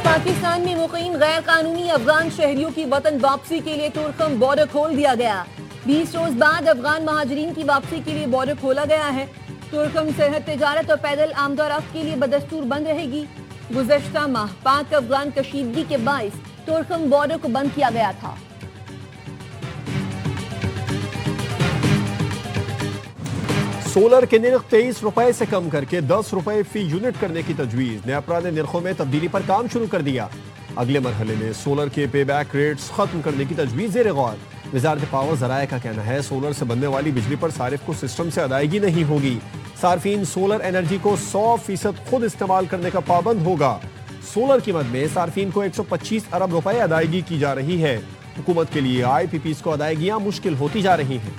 پاکستان میں مقیم غیر قانونی افغان شہریوں کی وطن واپسی کے لیے تورخم بارڈر کھول دیا گیا۔ 20 روز بعد افغان مہاجرین کی واپسی کے لیے بارڈر کھولا گیا ہے۔ تورخم سرحد تجارت اور پیدل آمد و رفت کے لیے بدستور بند رہے گی۔ گزشتہ ماہ پاک افغان کشیدگی کے باعث تورخم بارڈر کو بند کیا گیا تھا۔ سولر کے نرخ 23 روپے سے کم کر کے 10 روپے فی یونٹ کرنے کی تجویز۔ نیپرا نے نرخوں میں تبدیلی پر کام شروع کر دیا۔ اگلے مرحلے میں سولر کے پے بیک ریٹس ختم کرنے کی تجویز زیر غور۔ وزارت پاور ذرائع کا کہنا ہے سولر سے بننے والی بجلی پر صارف کو سسٹم سے ادائیگی نہیں ہوگی۔ صارفین سولر انرجی کو 100% خود استعمال کرنے کا پابند ہوگا۔ سولر کی مد میں صارفین کو 125 ارب روپے ادائیگی کی جا رہی ہے۔ حکومت کے لیے آئی پی پیز کو ادائیگیاں مشکل ہوتی جا رہی ہیں۔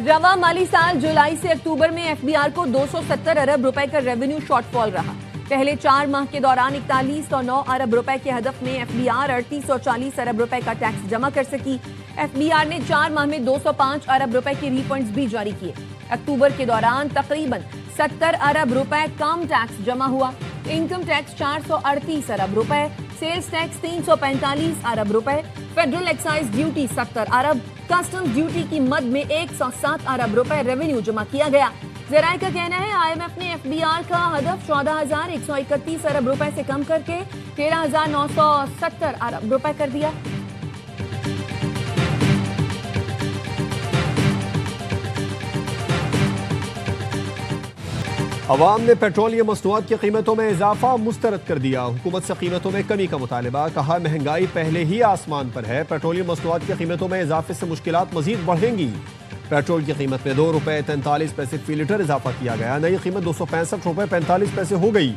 رواں مالی سال جولائی سے اکتوبر میں ایف بی آر کو 270 ارب روپے کا ریونیو شارٹ فال رہا۔ پہلے 4 ماہ کے دوران 4109 ارب روپے کے ہدف میں ایف بی آر 3840 ارب روپے کا ٹیکس جمع کر سکی۔ ایف بی آر نے 4 ماہ میں 205 ارب روپے کے ری فنڈز بھی جاری کیے۔ اکتوبر کے دوران تقریباً 70 ارب روپے کم ٹیکس جمع ہوا۔ انکم ٹیکس 438 ارب روپے، سیلز ٹیکس 345 ارب روپے، فیڈرل ایکسائز ڈیوٹی 70 ارب، کسٹمز ڈیوٹی کی مد میں 107 ارب روپے ریونیو جمع کیا گیا۔ ذرائع کا کہنا ہے آئی ایم ایف نے ایف بی آر کا ہدف 14,131 ارب روپے سے کم کر کے 13,970 ارب روپے کر دیا۔ عوام نے پیٹرولیم مصنوعات کی قیمتوں میں اضافہ مسترد کر دیا۔ حکومت سے قیمتوں میں کمی کا مطالبہ، کہا مہنگائی پہلے ہی آسمان پر ہے، پیٹرولیم مصنوعات کی قیمتوں میں اضافے سے مشکلات مزید بڑھیں گی۔ پیٹرول کی قیمت میں 2 روپے 43 پیسے فی لیٹر اضافہ کیا گیا، نئی قیمت 265 روپے 45 پیسے ہو گئی۔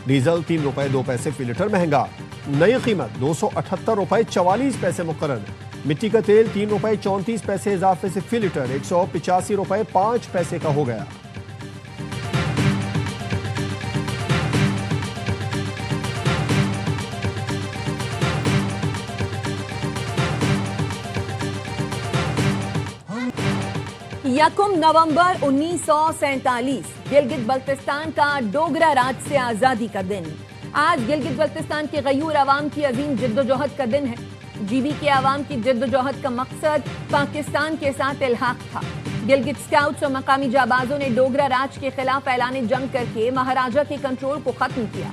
ڈیزل 3 روپے 2 پیسے فی لیٹر مہنگا، نئی قیمت 278 روپے 44 پیسے مقرر۔ مٹی کا تیل 3 روپے 34 پیسے اضافے سے فی لیٹر 185 روپے 5 پیسے کا ہو گیا۔ یکم نومبر 1947 گلگت بلتستان کا ڈوگرا راج سے آزادی کا دن۔ آج گلگت بلتستان کے غیور عوام کی عظیم جدوجہد کا دن ہے۔ جی بی کے عوام کی جدوجہد کا مقصد پاکستان کے ساتھ الحاق تھا۔ گلگت سکاؤٹس اور مقامی جانبازوں نے ڈوگرا راج کے خلاف اعلان جنگ کر کے مہاراجہ کے کنٹرول کو ختم کیا۔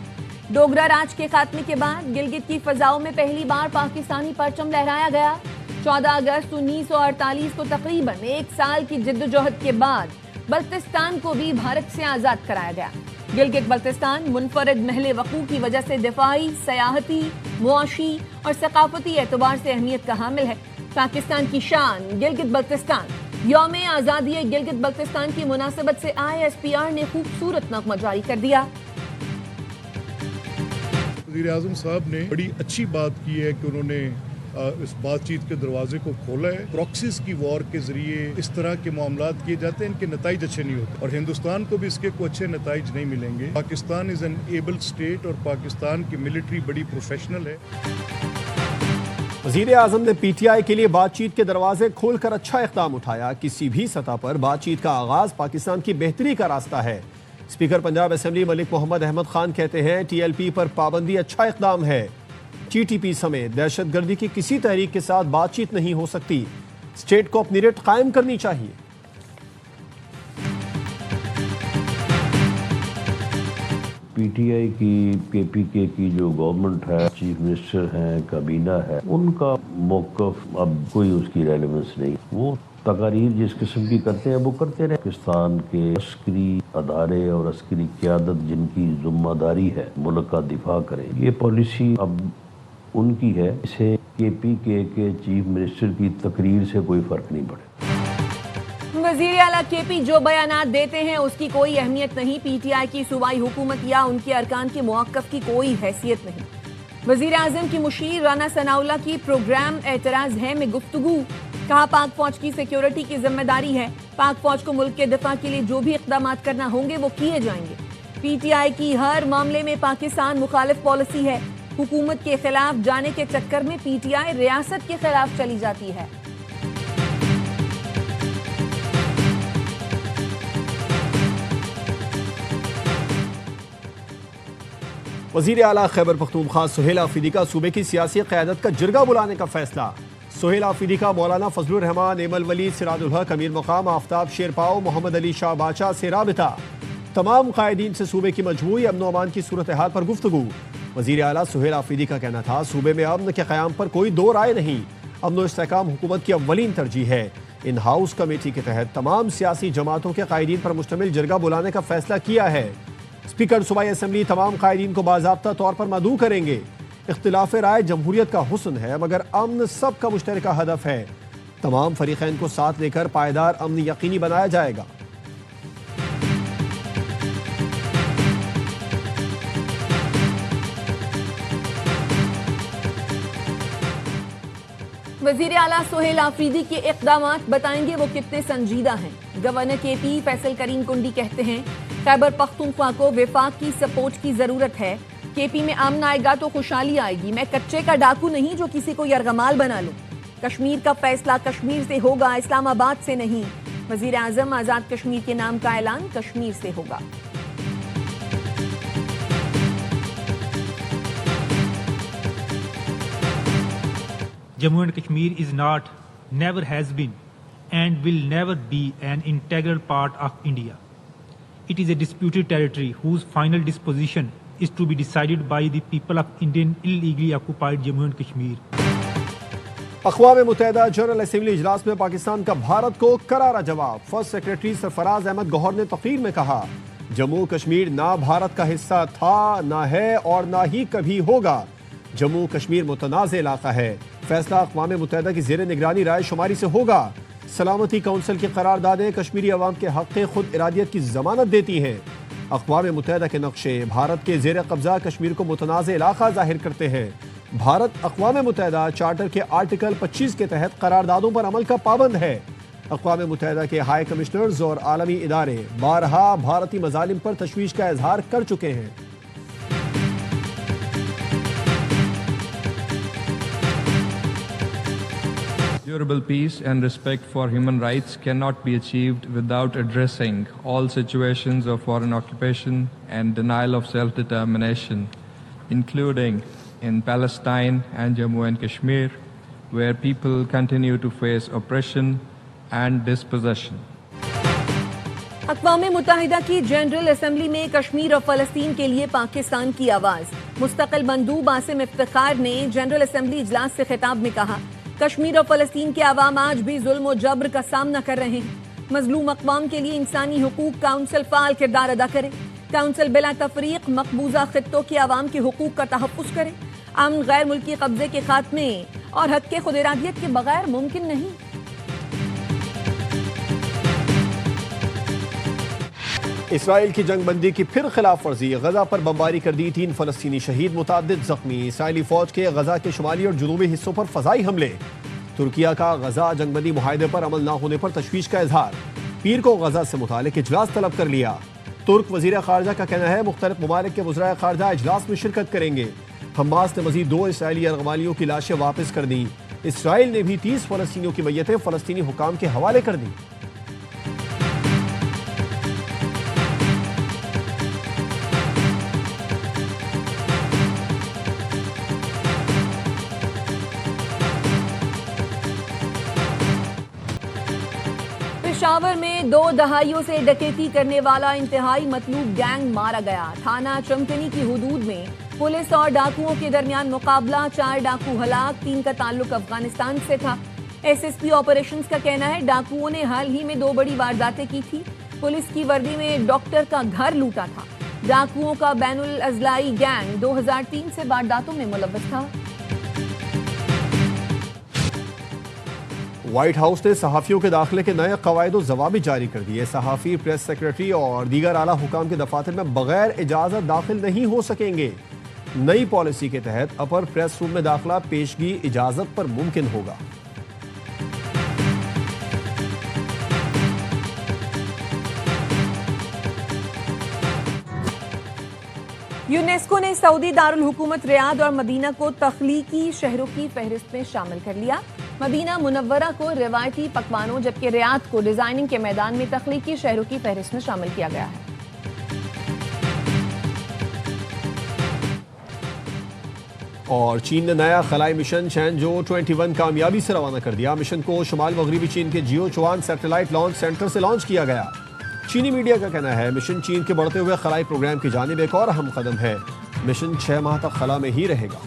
ڈوگرا راج کے خاتمے کے بعد گلگت کی فضاؤں میں پہلی بار پاکستانی پرچم لہرایا گیا۔ 14 اگست 1948 کو تقریباً 1 سال کی جدوجہد کے بعد بلتستان کو بھی بھارت سے آزاد کرایا گیا۔ گلگت بلتستان منفرد محل وقوع کی وجہ سے دفاعی، سیاحتی، معاشی اور ثقافتی اعتبار سے اہمیت کا حامل ہے۔ پاکستان کی شان گلگت بلتستان یوم آزادی گلگت بلتستان کی مناسبت سے آئی ایس پی آر نے خوبصورت نغمہ جاری کر دیا۔ وزیر اعظم صاحب نے بڑی اچھی بات کی ہے کہ انہوں نے اس بات چیت کے دروازے کو کھولا ہے۔ پراکسیز کی وار کے ذریعے اس طرح کے معاملات کیے جاتے ہیں، ان کے نتائج اچھے نہیں ہوتے اور ہندوستان کو بھی اس کے کوئی اچھے نتائج نہیں ملیں گے۔ Pakistan is an able state اور پاکستان کی ملٹری بڑی پروفیشنل ہے۔ وزیر اعظم نے پی ٹی آئی کے لیے بات چیت کے دروازے کھول کر اچھا اقدام اٹھایا۔ کسی بھی سطح پر بات چیت کا آغاز پاکستان کی بہتری کا راستہ ہے۔ اسپیکر پنجاب اسمبلی ملک محمد احمد خان کہتے ہیں ٹی ایل پی پر پابندی اچھا اقدام ہے۔ ٹی ٹی پی سمیت دہشت گردی کی کسی تحریک کے ساتھ بات چیت نہیں ہو سکتی، اسٹیٹ کو اپنی ریٹ قائم کرنی چاہیے۔ پی ٹی آئی کی کے پی کے کی جو گورنمنٹ ہے، چیف منسٹر ہیں، کابینہ ہے، ان کا موقف اب کوئی اس کی ریلیونس نہیں۔ وہ تقاریر جس قسم کی کرتے ہیں وہ کرتے رہے۔ پاکستان کے عسکری ادارے اور عسکری قیادت جن کی ذمہ داری ہے ملک کا دفاع کریں، یہ پالیسی اب ان کی ہے۔ اسے کے پی کے چیف منسٹر کی تقریر سے کوئی فرق نہیں پڑے۔ وزیر اعلیٰ کے پی جو بیانات دیتے ہیں اس کی کوئی اہمیت نہیں۔ پی ٹی آئی کی صوبائی حکومت یا ان کے ارکان کے موقف کی کوئی حیثیت نہیں۔ وزیر اعظم کی مشیر رانا ثناءاللہ کی پروگرام اعتراض ہے میں گفتگو، کہا پاک فوج کی سیکیورٹی کی ذمہ داری ہے، پاک فوج کو ملک کے دفاع کے لیے جو بھی اقدامات کرنا ہوں گے وہ کیے جائیں گے۔ پی ٹی آئی کی ہر معاملے میں پاکستان مخالف پالیسی ہے۔ حکومت کے خلاف جانے کے چکر میں پی ٹی آئی ریاست کے خلاف چلی جاتی ہے۔ وزیر اعلیٰ خیبر پختونخوا سہیل آفریدی کا صوبے کی سیاسی قیادت کا جرگہ بلانے کا فیصلہ۔ سہیل آفریدی کا مولانا فضل الرحمان، ایمل ولید، سراج الحق، امیر مقام، آفتاب شیرپاؤ، محمد علی شاہ بادشاہ سے رابطہ۔ تمام قائدین سے صوبے کی مجموعی امن و امان کی صورتحال پر گفتگو۔ وزیر اعلیٰ سہیل آفریدی کا کہنا تھا صوبے میں امن کے قیام پر کوئی دو رائے نہیں، امن و استحکام حکومت کی اولین ترجیح ہے۔ ان ہاؤس کمیٹی کے تحت تمام سیاسی جماعتوں کے قائدین پر مشتمل جرگہ بلانے کا فیصلہ کیا ہے۔ اسپیکر صوبائی اسمبلی تمام قائدین کو باضابطہ طور پر مدعو کریں گے۔ اختلاف رائے جمہوریت کا حسن ہے مگر امن سب کا مشترکہ ہدف ہے۔ تمام فریقین کو ساتھ لے کر پائیدار امن یقینی بنایا جائے گا۔ وزیر اعلیٰ سہیل آفریدی کے اقدامات بتائیں گے وہ کتنے سنجیدہ ہیں۔ گورنر کے پی فیصل کریم کنڈی کہتے ہیں خیبر پختونخوا کو وفاق کی سپورٹ کی ضرورت ہے۔ کے پی میں امن آئے گا تو خوشحالی آئے گی۔ میں کچے کا ڈاکو نہیں جو کسی کو یرغمال بنا لوں۔ کشمیر کا فیصلہ کشمیر سے ہوگا، اسلام آباد سے نہیں۔ وزیر اعظم آزاد کشمیر کے نام کا اعلان کشمیر سے ہوگا۔ Jammu and Kashmir is not, never has been, and will never be an integral part of India. It is a disputed territory whose final disposition is to be decided by the people of Indian illegally occupied Jammu and Kashmir. اقوام متحدہ general assembly اجلاس میں پاکستان کا بھارت کو کرارا جواب۔ First secretary سرفراز احمد گوہر نے تقریر میں کہا جموں کشمیر نہ بھارت کا حصہ تھا، نہ ہے اور نہ ہی کبھی ہوگا۔ جموں کشمیر متنازع علاقہ ہے، فیصلہ اقوام متحدہ کی زیر نگرانی رائے شماری سے ہوگا۔ سلامتی کونسل کی قراردادیں کشمیری عوام کے حق خود ارادیت کی ضمانت دیتی ہیں۔ اقوام متحدہ کے نقشے بھارت کے زیر قبضہ کشمیر کو متنازع علاقہ ظاہر کرتے ہیں۔ بھارت اقوام متحدہ چارٹر کے آرٹیکل 25 کے تحت قراردادوں پر عمل کا پابند ہے۔ اقوام متحدہ کے ہائی کمشنرز اور عالمی ادارے بارہا بھارتی مظالم پر تشویش کا اظہار کر چکے ہیں۔ Durable peace and respect for human rights cannot be achieved without addressing all situations of foreign occupation and denial of self-determination, including in Palestine and Jammu and Kashmir, where people continue to face oppression and dispossession. اقوام متحدہ کی general assembly میں کشمیر اور فلسطین کے لیے پاکستان کی آواز۔ مستقل مندوب عاصم افتخار نے جنرل اسمبلی اجلاس سے خطاب میں کہا کشمیر اور فلسطین کے عوام آج بھی ظلم و جبر کا سامنا کر رہے ہیں۔ مظلوم اقوام کے لیے انسانی حقوق کونسل فعال کردار ادا کرے۔ کونسل بلا تفریق مقبوضہ خطوں کے عوام کے حقوق کا تحفظ کرے۔ امن غیر ملکی قبضے کے خاتمے اور حق کے خود ارادیت کے بغیر ممکن نہیں۔ اسرائیل کی جنگ بندی کی پھر خلاف ورزی، غزہ پر بمباری کر دی، 3 فلسطینی شہید، متعدد زخمی۔ اسرائیلی فوج کے غزہ کے شمالی اور جنوبی حصوں پر فضائی حملے۔ ترکیہ کا غزہ جنگ بندی معاہدے پر عمل نہ ہونے پر تشویش کا اظہار، پیر کو غزہ سے متعلق اجلاس طلب کر لیا۔ ترک وزیر خارجہ کا کہنا ہے مختلف ممالک کے وزرائے خارجہ اجلاس میں شرکت کریں گے۔ حماس نے مزید 2 اسرائیلی یرغمالیوں کی لاشیں واپس کر دیں۔ اسرائیل نے بھی 30 فلسطینیوں کی میتیں فلسطینی حکام کے حوالے کر دیں۔ پشاور میں 2 دہائیوں سے ڈکیتی کرنے والا انتہائی مطلوب گینگ مارا گیا۔ تھانہ چمکنی کی حدود میں پولیس اور ڈاکوؤں کے درمیان مقابلہ، 4 ڈاکو ہلاک، 3 کا تعلق افغانستان سے تھا۔ ایس ایس پی آپریشنز کا کہنا ہے ڈاکوؤں نے حال ہی میں 2 بڑی وارداتیں کی تھی۔ پولیس کی وردی میں ڈاکٹر کا گھر لوٹا تھا۔ ڈاکوؤں کا بین الاضلاعی گینگ 2003 سے وارداتوں میں ملوث تھا۔ وائٹ ہاؤس نے صحافیوں کے داخلے کے نئے قواعد و ضوابط جاری کر دیے۔ صحافی پریس سیکرٹری اور دیگر اعلیٰ حکام کے دفاتر میں بغیر اجازت داخل نہیں ہو سکیں گے۔ نئی پالیسی کے تحت اپر پریس روم میں داخلہ پیشگی اجازت پر ممکن ہوگا۔ یونیسکو نے سعودی دارالحکومت ریاض اور مدینہ کو تخلیقی شہروں کی فہرست میں شامل کر لیا۔ مدینہ منورہ کو روایتی پکوانوں جبکہ ریاض کو ڈیزائننگ کے میدان میں تخلیقی شہروں کی فہرست میں شامل کیا گیا ہے۔ اور چین نے نیا خلائی مشن چینزھو 21 کامیابی سے روانہ کر دیا۔ مشن کو شمال مغربی چین کے جیو چوان سیٹلائٹ لانچ سینٹر سے لانچ کیا گیا۔ چینی میڈیا کا کہنا ہے مشن چین کے بڑھتے ہوئے خلائی پروگرام کی جانب ایک اور اہم قدم ہے۔ مشن 6 ماہ تک خلا میں ہی رہے گا۔